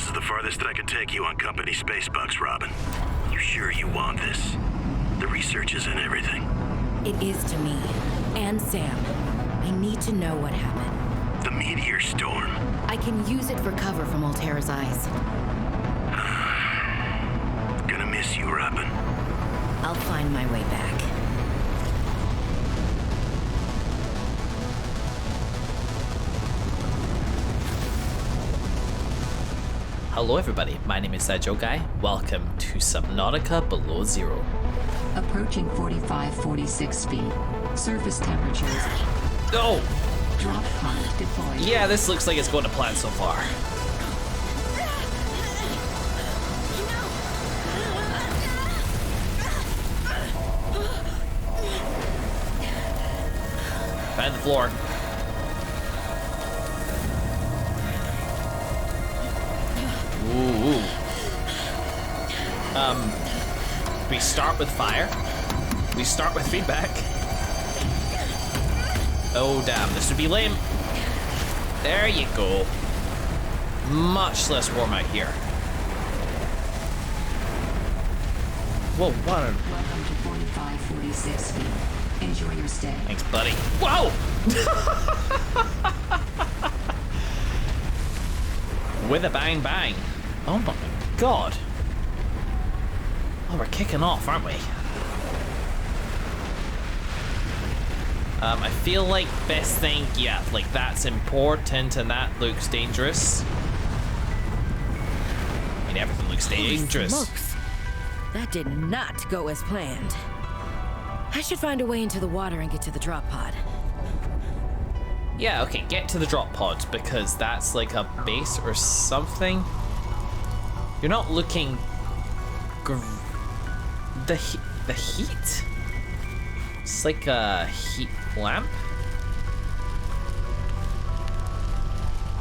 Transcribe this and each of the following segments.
This is the farthest that I can take you on company space bucks, Robin. You sure you want this? The research is in everything. It is to me. And Sam. I need to know what happened. The meteor storm. I can use it for cover from Altera's eyes. Gonna miss you, Robin. I'll find my way back. Hello everybody, my name is Joe Guy. Welcome to Subnautica Below Zero. Approaching 45-46 feet. Surface temperatures. Oh! Drop pod deployed. Yeah, this looks like it's going to plan so far. Find the floor. Ooh. We start with fire. We start with feedback. Oh damn, this would be lame. There you go. Much less warm out here. Whoa, what a... Welcome to 45-46 feet. Enjoy your stay. Thanks, buddy. Whoa! With a bang bang. Oh my god. Oh, we're kicking off, aren't we? I feel like best thing, yeah, like that's important and that looks dangerous. I mean, everything looks dangerous. Holy smokes. That did not go as planned. I should find a way into the water and get to the drop pod. Yeah, okay, get to the drop pod because that's like a base or something. You're not looking... The heat? It's like a heat lamp?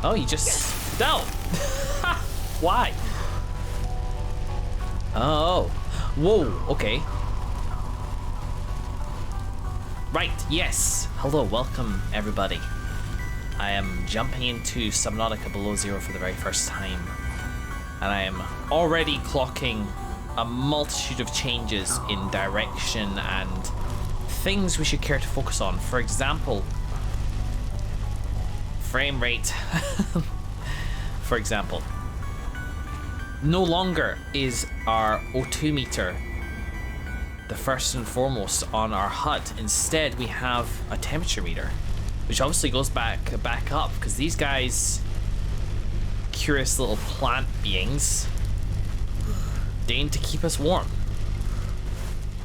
Oh, you just... No! Why? Oh. Whoa, okay. Right, yes. Hello, welcome everybody. I am jumping into Subnautica Below Zero for the very first time. And I am already clocking a multitude of changes in direction and things we should care to focus on. For example, frame rate. For example, no longer is our O2 meter the first and foremost on our HUD. Instead, we have a temperature meter, which obviously goes back up because these guys, curious little plant beings, deign to keep us warm.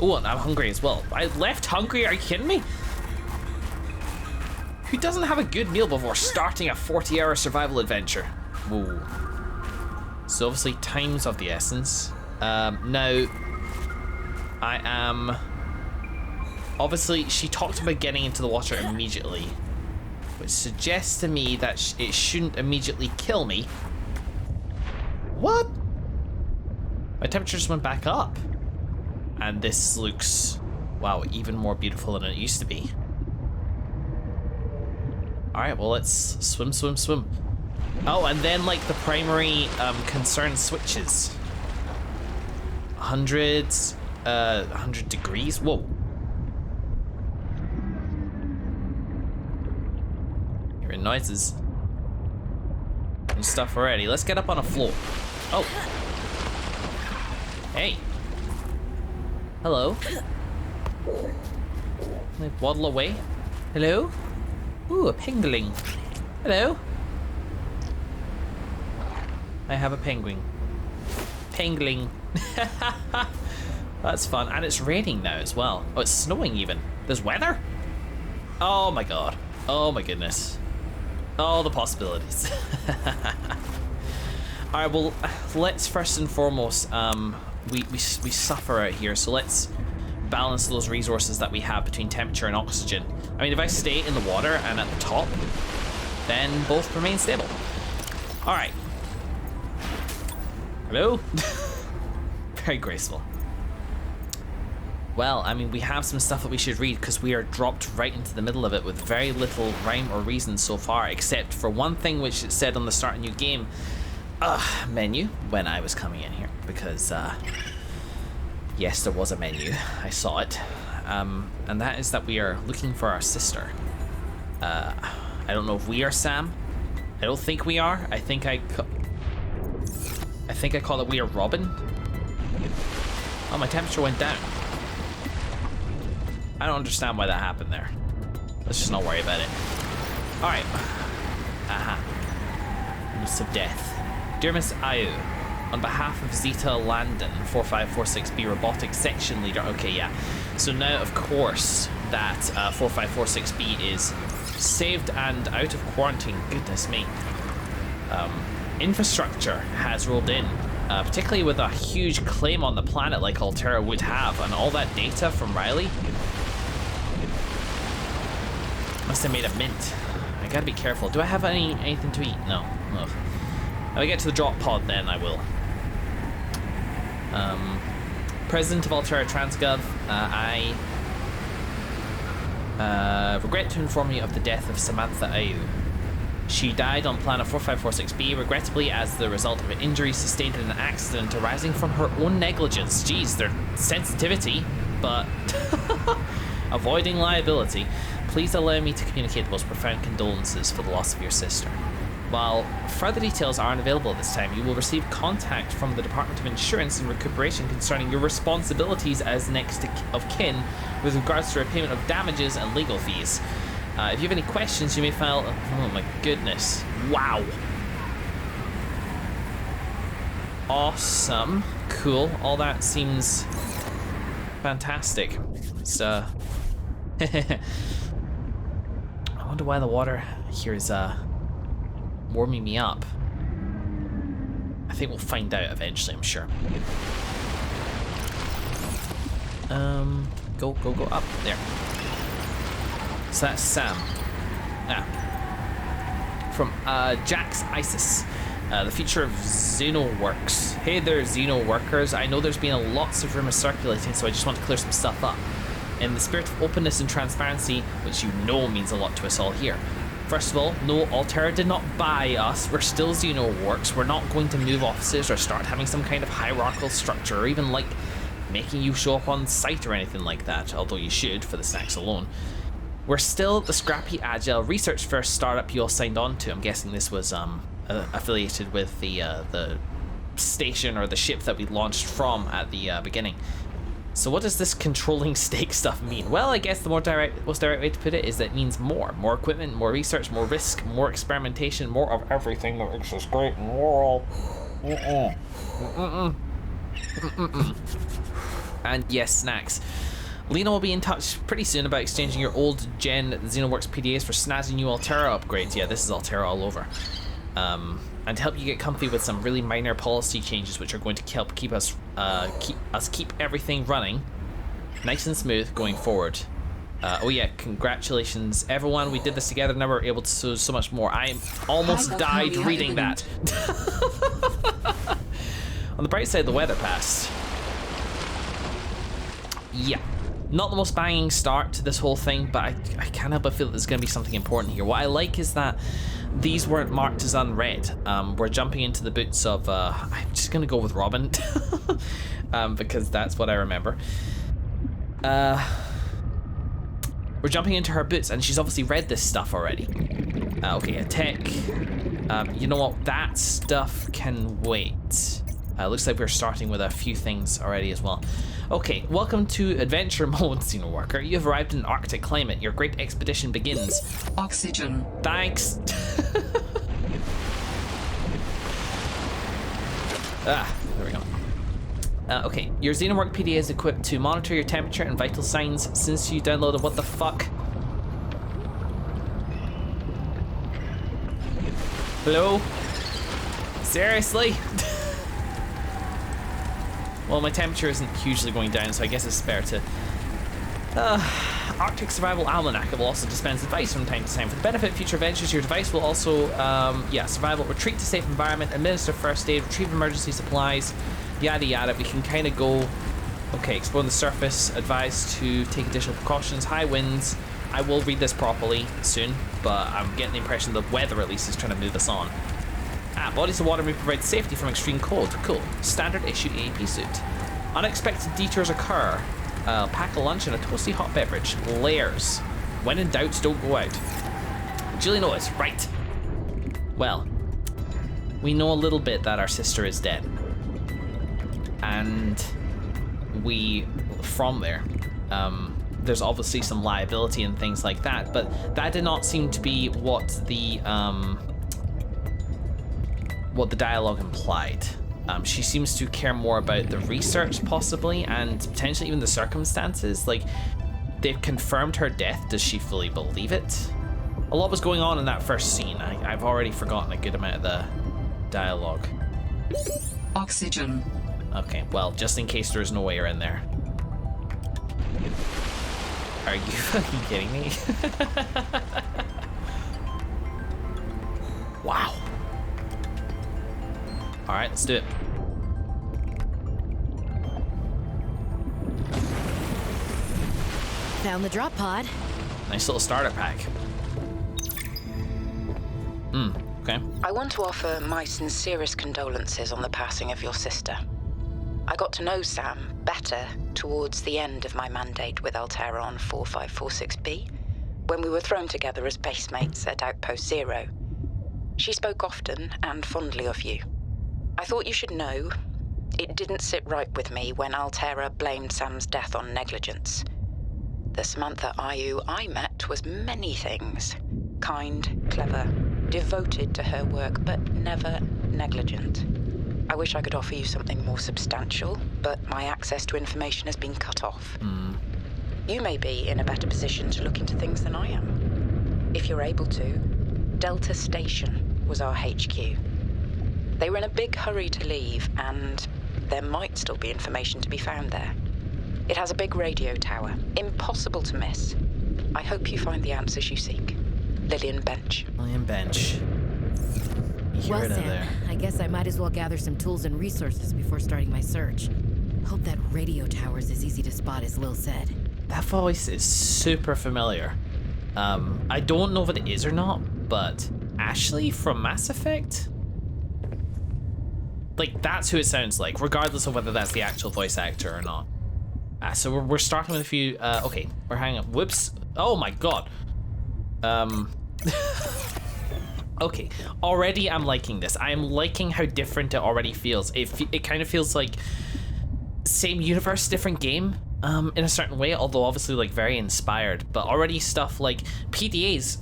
Oh, and I'm hungry as well. I left hungry, are you kidding me? Who doesn't have a good meal before starting a 40-hour survival adventure? Whoa. So obviously time's of the essence. Now, I am... Obviously, she talked about getting into the water immediately, which suggests to me that it shouldn't immediately kill me. What? My temperature just went back up. And this looks, wow, even more beautiful than it used to be. Alright, well, let's swim, swim, swim. Oh, and then, like, the primary concern switches. 100 degrees? Whoa. Hearing noises and stuff already. Let's get up on a floor. Oh. Hey. Hello. They waddle away. Hello? Ooh, a penguin. Hello. I have a penguin. Penguin. That's fun. And it's raining now as well. Oh, it's snowing even. There's weather? Oh my god. Oh my goodness. Oh, the possibilities. Alright, well, let's first and foremost, we suffer out here, so let's balance those resources that we have between temperature and oxygen. I mean, if I stay in the water and at the top, then both remain stable. Alright. Hello? Very graceful. Well, I mean, we have some stuff that we should read because we are dropped right into the middle of it with very little rhyme or reason so far, except for one thing which it said on the start of new game, menu when I was coming in here because, yes, there was a menu. I saw it. And that is that we are looking for our sister. I don't know if we are Sam. I don't think we are. I think I call it we are Robin. Oh, my temperature went down. I don't understand why that happened there. Let's just not worry about it. Alright. Notice of death. Dear Miss Ayu, on behalf of Zeta Landon, 4546B Robotics Section Leader. Okay, yeah. So now, of course, that 4546B is saved and out of quarantine. Goodness me. Infrastructure has rolled in, particularly with a huge claim on the planet like Altera would have, and all that data from Riley. Must have made a mint. I gotta be careful. Do I have anything to eat? No. Ugh. If I get to the drop pod, then I will. President of Altera Transgov, I regret to inform you of the death of Samantha Ayu. She died on planet 4546B, regrettably as the result of an injury sustained in an accident arising from her own negligence. Jeez, their sensitivity, but avoiding liability. Please allow me to communicate the most profound condolences for the loss of your sister. While further details aren't available at this time, you will receive contact from the Department of Insurance and Recuperation concerning your responsibilities as next of kin with regards to repayment of damages and legal fees. If you have any questions, you may file... Oh my goodness. Wow. Awesome. Cool. All that seems fantastic. So... I wonder why the water here is warming me up. I think we'll find out eventually, I'm sure. Go up there. So that's Sam. From Jack's ISIS. The future of XenoWorks. Hey there, Xeno workers. I know there's been lots of rumors circulating, so I just want to clear some stuff up. In the spirit of openness and transparency, which you know means a lot to us all here. First of all, no, Altera did not buy us. We're still XenoWorks. We're not going to move offices or start having some kind of hierarchical structure, or even like making you show up on site or anything like that, although you should for the snacks alone. We're still the scrappy, agile, research-first startup you all signed on to. I'm guessing this was affiliated with the station or the ship that we launched from at the beginning. So what does this controlling stake stuff mean? Well, I guess the most direct way to put it is that it means more equipment, more research, more risk, more experimentation, more of everything that makes us great and moral. And yes, snacks. Lena will be in touch pretty soon about exchanging your old gen XenoWorks PDAs for snazzy new Altera upgrades. Yeah, this is Altera all over. And to help you get comfy with some really minor policy changes which are going to help keep everything running nice and smooth going forward. Oh yeah, congratulations everyone, we did this together, now we're able to do so much more. I almost died reading that. On the bright side, the weather passed. Yeah, not the most banging start to this whole thing, but I can't help but feel that there's going to be something important here. What I like is that these weren't marked as unread. We're jumping into the boots of, I'm just going to go with Robin, because that's what I remember. We're jumping into her boots, and she's obviously read this stuff already. Okay, a tech. You know what? That stuff can wait. Looks like we're starting with a few things already as well. Okay, welcome to Adventure Mode, Xeno Worker. You have arrived in an Arctic climate. Your great expedition begins. Oxygen. Thanks. There we go. Okay, your XenoWork PDA is equipped to monitor your temperature and vital signs since you downloaded what the fuck? Hello? Seriously? Well, my temperature isn't hugely going down, so I guess it's fair to... Arctic Survival Almanac will also dispense advice from time to time. For the benefit of future adventures, your device will also, survival, retreat to safe environment, administer first aid, retrieve emergency supplies, yada yada. We can kind of go... Okay, exploring the surface, advised to take additional precautions, high winds. I will read this properly soon, but I'm getting the impression the weather at least is trying to move us on. Bodies of water may provide safety from extreme cold. Cool. Standard issue AAP suit. Unexpected detours occur. Pack a lunch and a toasty hot beverage. Layers. When in doubt, don't go out. Duly noticed. Right. Well, we know a little bit that our sister is dead. And from there, there's obviously some liability and things like that, but that did not seem to be what the dialogue implied. She seems to care more about the research, possibly, and potentially even the circumstances. Like, they've confirmed her death. Does she fully believe it? A lot was going on in that first scene. I've already forgotten a good amount of the dialogue. Oxygen. Okay, well, just in case there's no air in there. Are you fucking kidding me? Wow. Alright, let's do it. Found the drop pod. Nice little starter pack. Okay. I want to offer my sincerest condolences on the passing of your sister. I got to know Sam better towards the end of my mandate with Altera on 4546B, when we were thrown together as basemates at Outpost Zero. She spoke often and fondly of you. I thought you should know, it didn't sit right with me when Altera blamed Sam's death on negligence. The Samantha Ayu I met was many things. Kind, clever, devoted to her work, but never negligent. I wish I could offer you something more substantial, but my access to information has been cut off. You may be in a better position to look into things than I am. If you're able to, Delta Station was our HQ. They were in a big hurry to leave, and there might still be information to be found there. It has a big radio tower, impossible to miss. I hope you find the answers you seek. Lillian Bench. Lillian Bench. Well, Rid of Sam, there. I guess I might as well gather some tools and resources before starting my search. Hope that radio tower's as easy to spot as Lil said. That voice is super familiar. I don't know if it is or not, but Ashley from Mass Effect? Like, that's who it sounds like, regardless of whether that's the actual voice actor or not. So we're starting with a few, okay, we're hanging up. Whoops. Oh my god. Okay, already I'm liking this. I am liking how different it already feels. It kind of feels like same universe, different game, in a certain way, although obviously like very inspired, but already stuff like PDAs,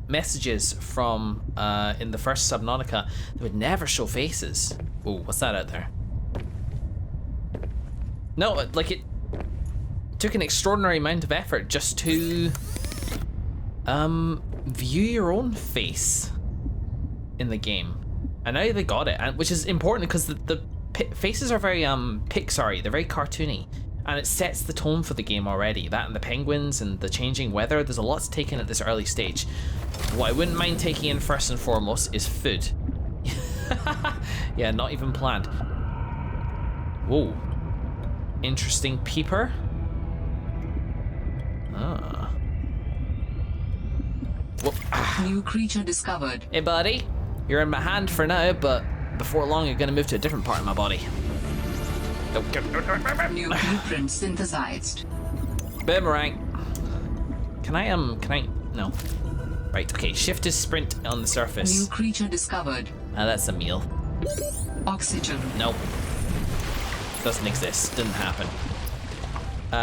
messages from in the first Subnautica that would never show faces. Oh, what's that out there? No, like it took an extraordinary amount of effort just to view your own face in the game, and now they got it, and which is important because the faces are very Pixar-y, they're very cartoony, and it sets the tone for the game already. That and the penguins and the changing weather, there's a lot to take in at this early stage. What I wouldn't mind taking in first and foremost is food. Yeah, not even planned. Whoa, interesting peeper. New creature discovered. Hey buddy, you're in my hand for now, but before long you're gonna move to a different part of my body. New blueprint synthesized. Boomerang. Can I, no. Right, okay, shift is sprint on the surface. New creature discovered. That's a meal. Oxygen. Nope. Doesn't exist, didn't happen.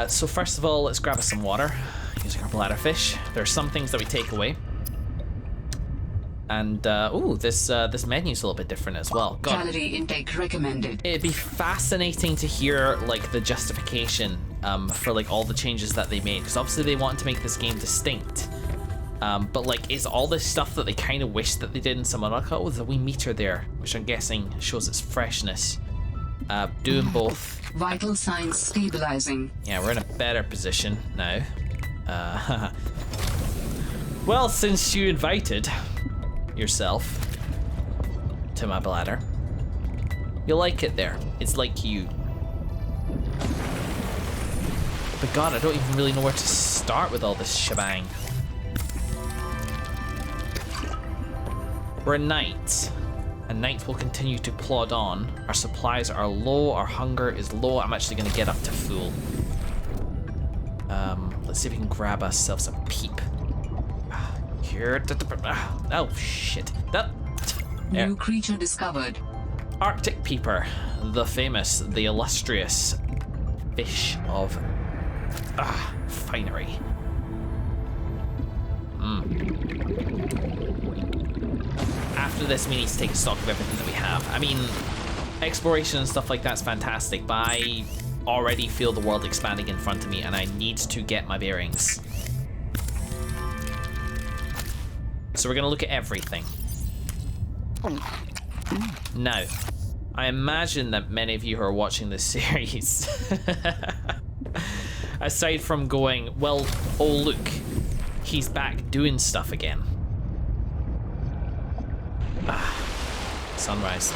So first of all, let's grab us some water. Using our bladderfish. There are some things that we take away. And, ooh, this menu's a little bit different as well. God. Calorie intake recommended. It'd be fascinating to hear, like, the justification for, like, all the changes that they made. Because obviously they wanted to make this game distinct. But, like, is all this stuff that they kind of wish that they did in Subnautica? Oh, there's a wee meter there, which I'm guessing shows its freshness. Doing both. Vital signs stabilizing. Yeah, we're in a better position now. Well, since you invited yourself to my bladder, you'll like it there. It's like you. But God, I don't even really know where to start with all this shebang. We're at night, and night will continue to plod on. Our supplies are low, our hunger is low. I'm actually going to get up to full. Let's see if we can grab ourselves a peep. Here. Oh, shit. New creature discovered. Arctic peeper, the famous, the illustrious fish of finery. After this, we need to take a stock of everything that we have. I mean, exploration and stuff like that's fantastic, but I already feel the world expanding in front of me, and I need to get my bearings. So we're gonna look at everything. Now, I imagine that many of you who are watching this series, aside from going, well, oh look, he's back doing stuff again. Sunrise.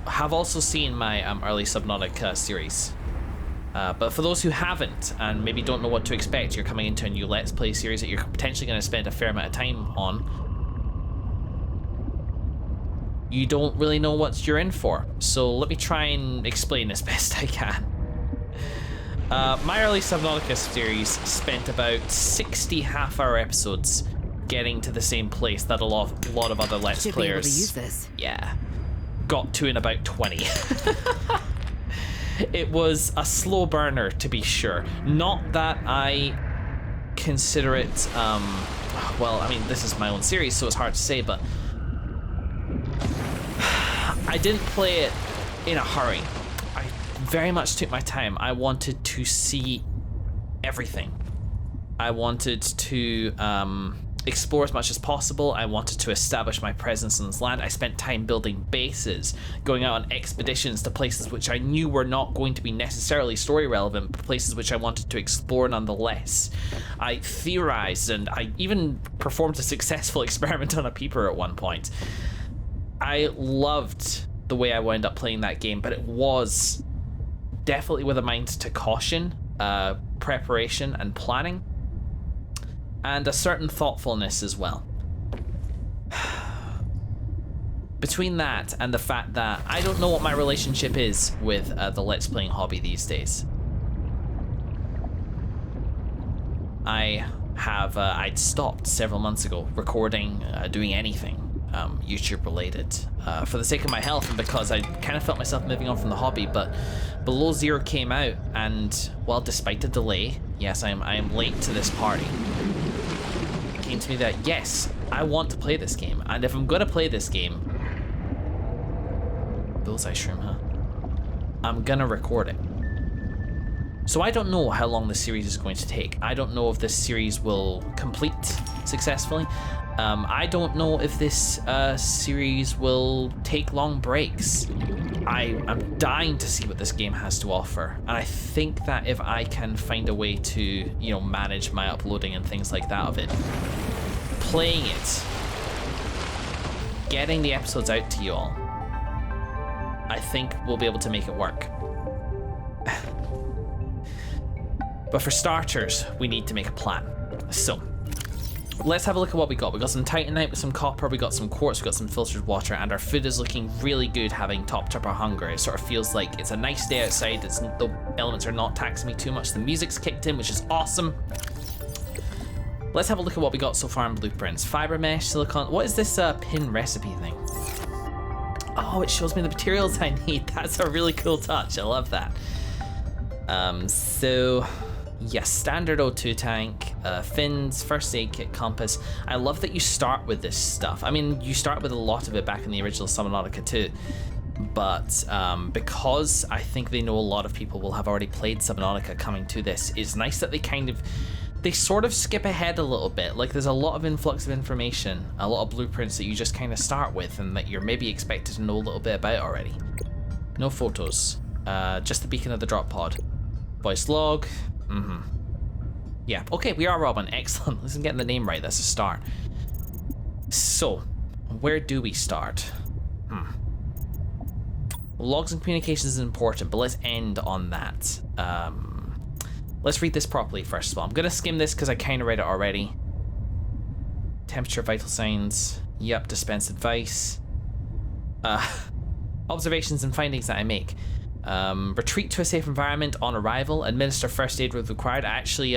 Have also seen my early Subnautica series. But for those who haven't, and maybe don't know what to expect, you're coming into a new Let's Play series that you're potentially going to spend a fair amount of time on. You don't really know what you're in for, so let me try and explain as best I can. My early Subnautica series spent about 60 half-hour episodes getting to the same place that a lot of other Let's Should Players be able to use this. Yeah, got to in about 20. It was a slow burner, to be sure. Not that I consider it, well, I mean, this is my own series, so it's hard to say, but I didn't play it in a hurry. I very much took my time. I wanted to see everything. I wanted to explore as much as possible. I wanted to establish my presence on this land. I spent time building bases, going out on expeditions to places which I knew were not going to be necessarily story relevant, but places which I wanted to explore nonetheless. I theorized, and I even performed a successful experiment on a peeper at one point. I loved the way I wound up playing that game, but it was definitely with a mind to caution, preparation and planning, and a certain thoughtfulness as well. Between that and the fact that I don't know what my relationship is with the Let's Playing hobby these days. I'd stopped several months ago recording, doing anything YouTube related, for the sake of my health and because I kind of felt myself moving on from the hobby. But Below Zero came out, and well, despite a delay, yes, I am late to this party. It came to me that yes, I want to play this game, and if I'm gonna play this game, bullseye shroom, huh? I'm gonna record it. So I don't know how long this series is going to take. I don't know if this series will complete successfully. I don't know if this series will take long breaks. I'm dying to see what this game has to offer, and I think that if I can find a way to, you know, manage my uploading and things like that of it, playing it, getting the episodes out to you all, I think we'll be able to make it work. But for starters, we need to make a plan. So let's have a look at what we got. We got some titanite with some copper, we got some quartz, we got some filtered water, and our food is looking really good, having topped up our hunger. It sort of feels like it's a nice day outside. The elements are not taxing me too much. The music's kicked in, which is awesome. Let's have a look at what we got so far in blueprints. Fiber mesh, silicon. What is this pin recipe thing? Oh, it shows me the materials I need. That's a really cool touch. I love that. So yes, standard O2 tank, fins, first aid kit, compass. I love that you start with this stuff. I mean, you start with a lot of it back in the original Subnautica too, but because I think they know a lot of people will have already played Subnautica coming to this, it's nice that they sort of skip ahead a little bit. Like, there's a lot of influx of information, a lot of blueprints that you just kind of start with and that you're maybe expected to know a little bit about already. No photos, just the beacon of the drop pod. Voice log. Yeah, okay, we are Robin. Excellent. Let's get the name right. That's a start. So, where do we start? Logs and communications is important, but let's end on that. Let's read this properly first of all. I'm gonna skim this because I kind of read it already. Temperature, vital signs. Yep, dispense advice. Observations and findings that I make. Retreat to a safe environment on arrival. Administer first aid where required. I actually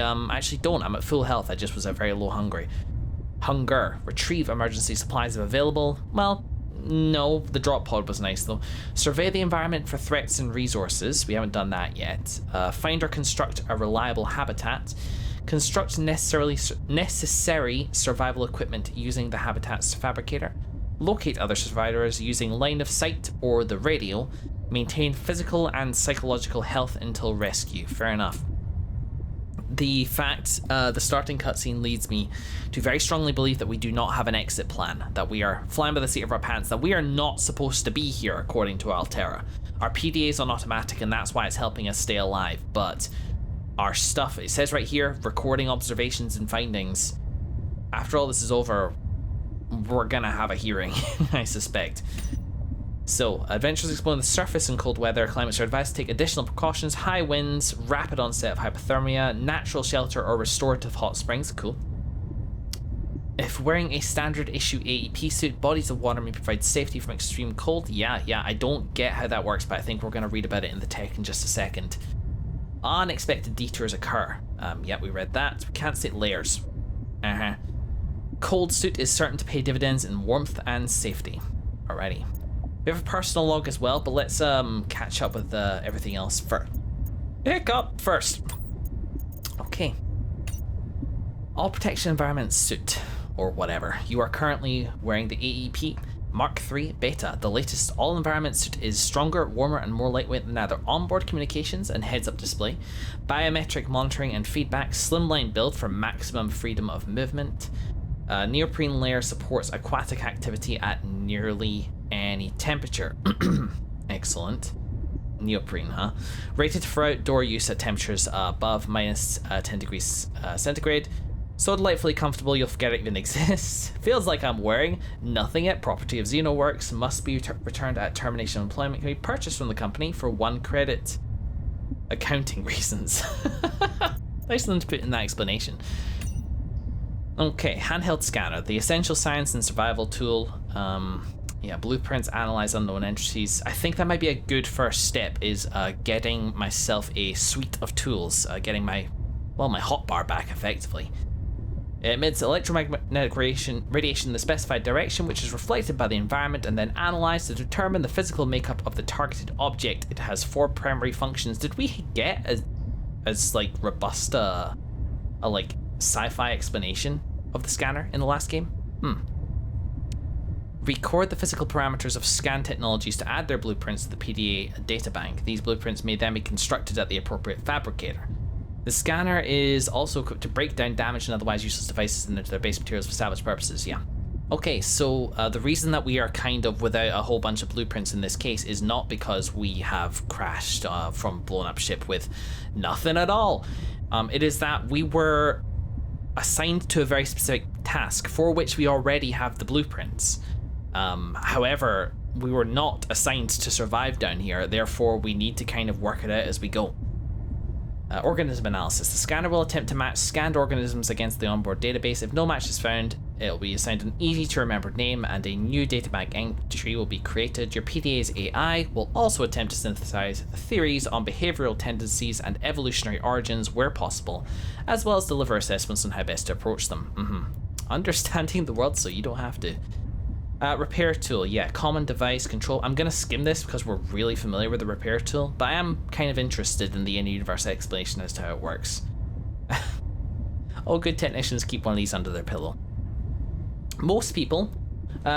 don't. I'm at full health. I just was at very low hunger. Retrieve emergency supplies if available. Well, no, the drop pod was nice though. Survey the environment for threats and resources. We haven't done that yet. Find or construct a reliable habitat. Construct necessary survival equipment using the habitat's fabricator. Locate other survivors using line of sight or the radio. Maintain physical and psychological health until rescue. Fair enough. The fact the starting cutscene leads me to very strongly believe that we do not have an exit plan, that we are flying by the seat of our pants, that we are not supposed to be here according to Altera. Our PDA is on automatic and that's why it's helping us stay alive, but our stuff, it says right here, recording observations and findings. After all this is over, we're gonna have a hearing, I suspect. So, adventurers exploring the surface in cold weather, climates are advised to take additional precautions: high winds, rapid onset of hypothermia, natural shelter or restorative hot springs. Cool. If wearing a standard issue AEP suit, bodies of water may provide safety from extreme cold. Yeah, I don't get how that works, but I think we're going to read about it in the tech in just a second. Unexpected detours occur. Yeah, we read that. We can't sit layers. Cold suit is certain to pay dividends in warmth and safety. Alrighty. We have a personal log as well, but let's catch up with everything else first. Pick up first. Okay. All protection environment suit, or whatever. You are currently wearing the AEP Mark III Beta. The latest all-environment suit is stronger, warmer, and more lightweight than either onboard communications and heads-up display, biometric monitoring and feedback, slimline build for maximum freedom of movement. Neoprene layer supports aquatic activity at nearly any temperature. Excellent. Neoprene, huh? Rated for outdoor use at temperatures above minus 10 degrees centigrade. So delightfully comfortable you'll forget it even exists. Feels like I'm wearing nothing yet. Property of Xenoworks. Must be returned at termination of employment. Can be purchased from the company for 1 credit. Accounting reasons. Nice of them to put in that explanation. Okay, Handheld Scanner. The essential science and survival tool. Yeah, blueprints, analyze unknown entities. I think that might be a good first step, is getting myself a suite of tools. Getting my hotbar back, effectively. It emits electromagnetic radiation in the specified direction, which is reflected by the environment and then analyzed to determine the physical makeup of the targeted object. It has 4 primary functions. Did we get as like robust a like sci-fi explanation of the scanner in the last game? Record the physical parameters of scan technologies to add their blueprints to the PDA databank. These blueprints may then be constructed at the appropriate fabricator. The scanner is also equipped to break down damaged and otherwise useless devices into their base materials for salvage purposes. Yeah. Okay, so the reason that we are kind of without a whole bunch of blueprints in this case is not because we have crashed from blown up ship with nothing at all. It is that we were assigned to a very specific task for which we already have the blueprints. However, we were not assigned to survive down here, therefore we need to kind of work it out as we go. Organism Analysis. The scanner will attempt to match scanned organisms against the onboard database. If no match is found, it'll be assigned an easy to remember name and a new databank entry will be created. Your PDA's AI will also attempt to synthesize theories on behavioral tendencies and evolutionary origins where possible, as well as deliver assessments on how best to approach them. Understanding the world so you don't have to. Repair tool, yeah, common device control. I'm gonna skim this because we're really familiar with the repair tool, but I am kind of interested in the in-universe explanation as to how it works. All good technicians keep one of these under their pillow. Most people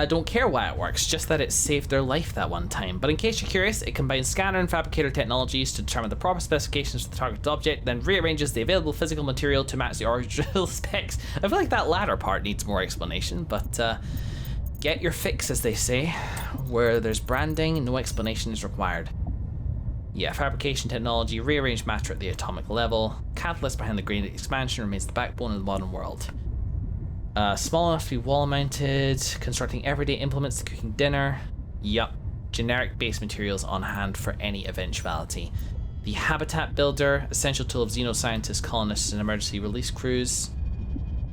don't care why it works, just that it saved their life that one time. But in case you're curious, it combines scanner and fabricator technologies to determine the proper specifications of the target object, then rearranges the available physical material to match the original specs. I feel like that latter part needs more explanation, but get your fix, as they say. Where there's branding, no explanation is required. Yeah, fabrication technology, rearrange matter at the atomic level. Catalyst behind the grain expansion remains the backbone of the modern world. Small enough to be wall mounted, constructing everyday implements to cooking dinner. Yup, generic base materials on hand for any eventuality. The habitat builder, essential tool of xenoscientists, colonists, and emergency release crews.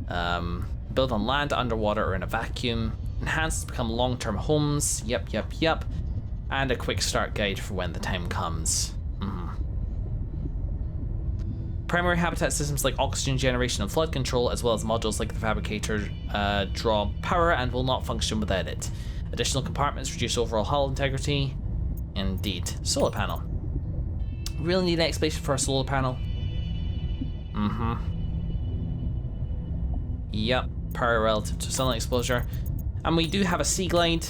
Build on land, underwater, or in a vacuum. Enhanced to become long-term homes. Yep. And a quick start guide for when the time comes. Primary habitat systems like oxygen generation and flood control, as well as modules like the fabricator, draw power and will not function without it. Additional compartments reduce overall hull integrity. Indeed. Solar panel. Really need an explanation for a solar panel. Yep. Power relative to sunlight exposure. And we do have a sea glide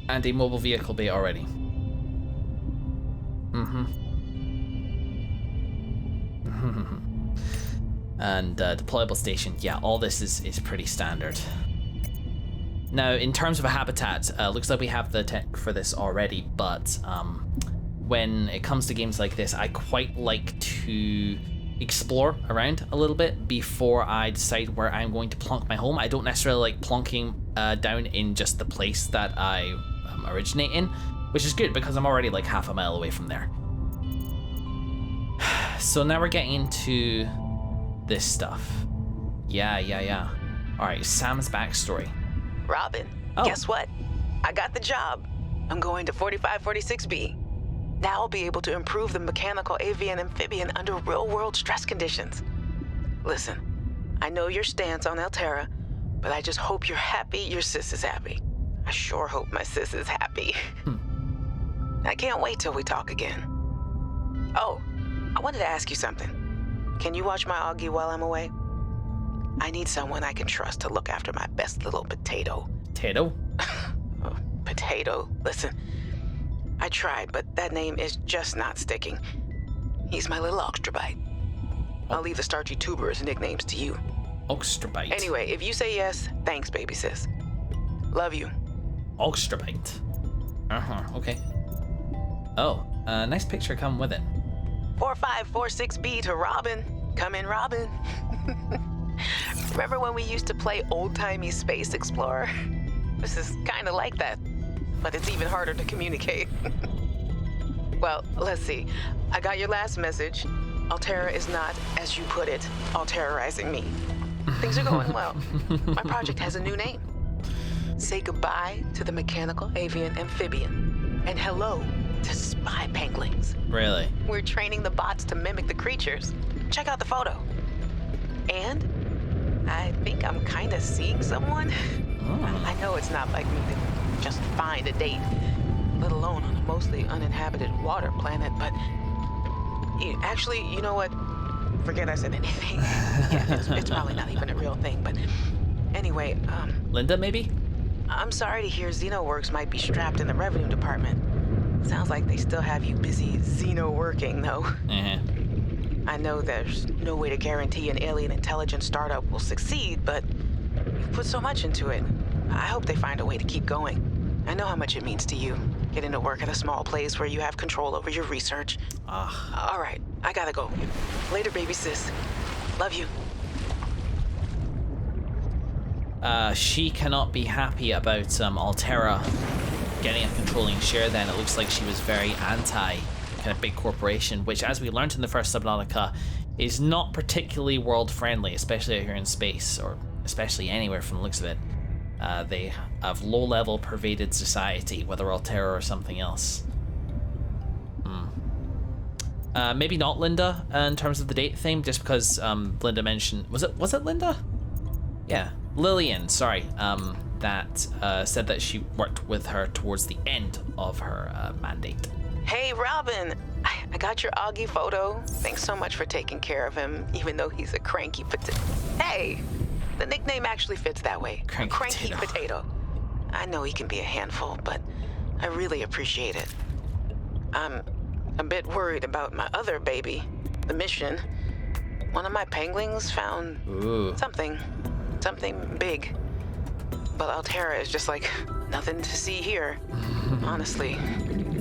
and a mobile vehicle bay already. And deployable station. Yeah, all this is pretty standard. Now, in terms of a habitat, looks like we have the tech for this already, but when it comes to games like this, I quite like to explore around a little bit before I decide where I'm going to plonk my home. I don't necessarily like plonking down in just the place that I originate in, which is good because I'm already like half a mile away from there. So now we're getting into this stuff. Yeah. Alright, Sam's backstory. Robin, Guess what? I got the job. I'm going to 4546B. Now I'll be able to improve the mechanical avian amphibian under real-world stress conditions. Listen, I know your stance on Alterra, but I just hope you're happy your sis is happy. I sure hope my sis is happy. I can't wait till we talk again. Oh, I wanted to ask you something. Can you watch my Augie while I'm away? I need someone I can trust to look after my best little potato. Potato? Oh, potato. Listen, I tried, but that name is just not sticking. He's my little oxtrabite. I'll leave the starchy tuber as nicknames to you. Oxtrabite. Anyway, if you say yes, thanks, baby sis. Love you. Oxtrabite. Okay. Oh, nice picture coming with it. 4546B to Robin. Come in, Robin. Remember when we used to play old-timey Space Explorer? This is kind of like that, but it's even harder to communicate. Well, let's see. I got your last message. Alterra is not, as you put it, alterrorizing me. Things are going well. My project has a new name. Say goodbye to the mechanical avian amphibian, and hello to spy penguins. Really? We're training the bots to mimic the creatures. Check out the photo. And I think I'm kind of seeing someone. I know it's not like me to just find a date, let alone on a mostly uninhabited water planet, but actually, you know what? Forget I said anything. Yeah, it's probably not even a real thing, but anyway, Linda, maybe? I'm sorry to hear XenoWorks might be strapped in the revenue department. Sounds like they still have you busy Xeno working, though. I know there's no way to guarantee an alien intelligence startup will succeed, but you've put so much into it. I hope they find a way to keep going. I know how much it means to you, getting to work at a small place where you have control over your research. All right, I gotta go. Later, baby sis. Love you. She cannot be happy about Alterra getting a controlling share then. It looks like she was very anti kind of big corporation, which, as we learned in the first Subnautica, is not particularly world friendly, especially out here in space, or especially anywhere from the looks of it. They have low-level pervaded society, whether Alterra or something else. Maybe not Linda in terms of the date thing, just because Linda mentioned, was it Linda? Yeah, Lillian, sorry, that said that she worked with her towards the end of her mandate. Hey, Robin, I got your Augie photo. Thanks so much for taking care of him, even though he's a cranky potato. Hey, the nickname actually fits that way. Cranky potato. I know he can be a handful, but I really appreciate it. I'm a bit worried about my other baby, the mission. One of my penguins found something big. But Alterra is just like, nothing to see here. Honestly,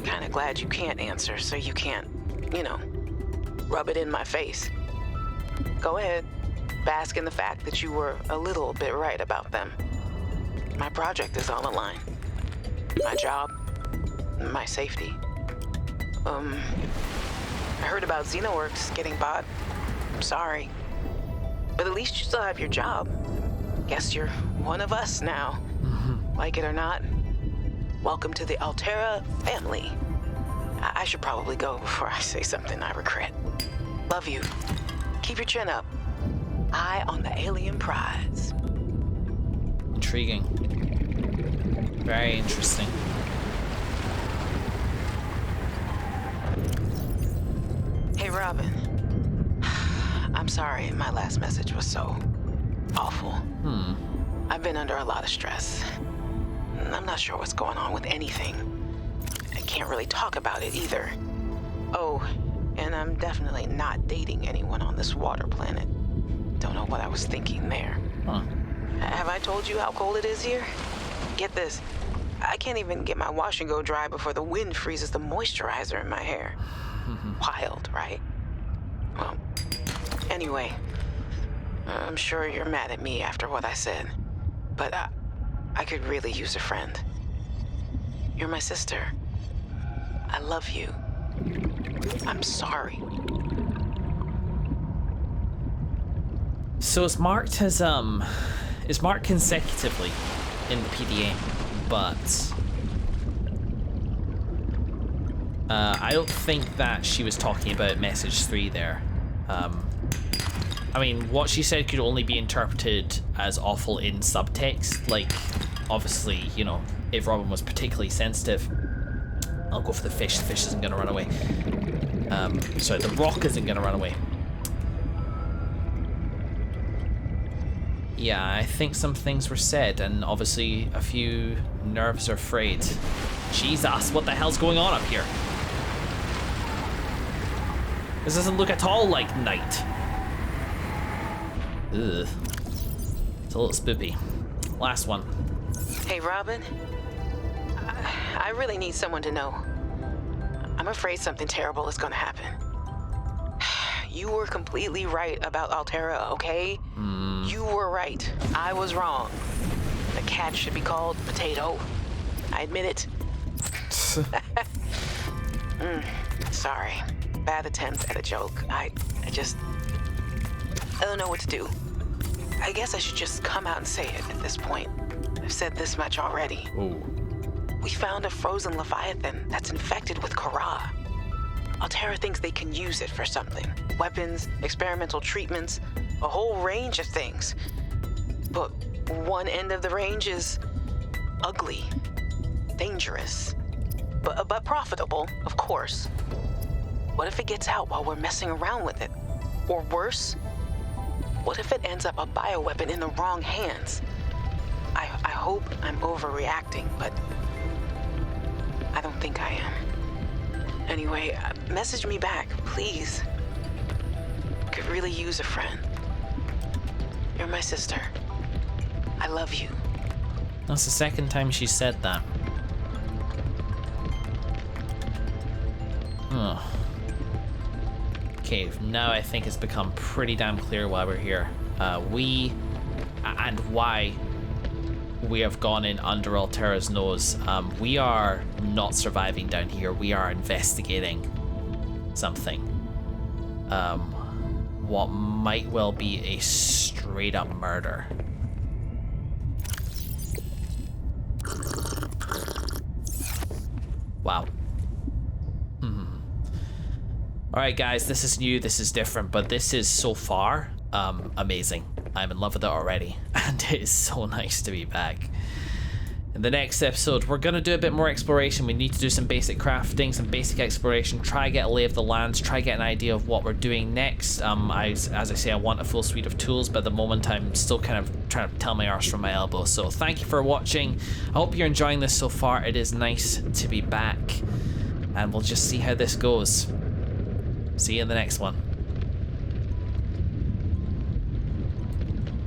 kind of glad you can't answer, so you can't, rub it in my face. Go ahead, bask in the fact that you were a little bit right about them. My project is on the line. My job, my safety. I heard about XenoWorks getting bought. I'm sorry. But at least you still have your job. Guess you're one of us now. Like it or not. Welcome to the Altera family. I should probably go before I say something I regret. Love you. Keep your chin up. Eye on the alien prize. Intriguing. Very interesting. Hey, Robin. I'm sorry my last message was so awful. I've been under a lot of stress. I'm not sure what's going on with anything. I can't really talk about it either. Oh, and I'm definitely not dating anyone on this water planet. Don't know what I was thinking there. Have I told you how cold it is here? Get this. I can't even get my wash and go dry before the wind freezes the moisturizer in my hair. Wild, right? Well, anyway, I'm sure you're mad at me after what I said, but I could really use a friend. You're my sister. I love you. I'm sorry. So it's marked consecutively in the PDA, but I don't think that she was talking about message 3 there. I mean, what she said could only be interpreted as awful in subtext. Like, obviously, you know, if Robin was particularly sensitive, I'll go for the fish. The fish isn't going to run away. Sorry, the rock isn't going to run away. Yeah, I think some things were said, and obviously a few nerves are frayed. Jesus, what the hell's going on up here? This doesn't look at all like night. Ugh. It's a little spoopy. Last one. Hey, Robin. I really need someone to know. I'm afraid something terrible is gonna happen. You were completely right about Altera, okay? You were right. I was wrong. The cat should be called Potato. I admit it. Sorry. Bad attempt at a joke. I don't know what to do. I guess I should just come out and say it at this point. I've said this much already. Ooh. We found a frozen Leviathan that's infected with Kara. Altera thinks they can use it for something. Weapons, experimental treatments, a whole range of things. But one end of the range is ugly, dangerous, but profitable, of course. What if it gets out while we're messing around with it? Or worse, what if it ends up a bioweapon in the wrong hands? I hope I'm overreacting, but I don't think I am. Anyway, message me back, please. Could really use a friend. You're my sister. I love you. That's the second time she said that. Oh. Okay, now I think it's become pretty damn clear why we're here. And why we have gone in under Altera's nose. We are not surviving down here. We are investigating something. What might well be a straight up murder. Wow. Alright guys, this is new, this is different, but this is so far amazing. I'm in love with it already, and it is so nice to be back. In the next episode, we're going to do a bit more exploration. We need to do some basic crafting, some basic exploration, try get a lay of the lands, try get an idea of what we're doing next. As I say, I want a full suite of tools, but at the moment I'm still kind of trying to tell my arse from my elbow. So thank you for watching. I hope you're enjoying this so far. It is nice to be back, and we'll just see how this goes. See you in the next one.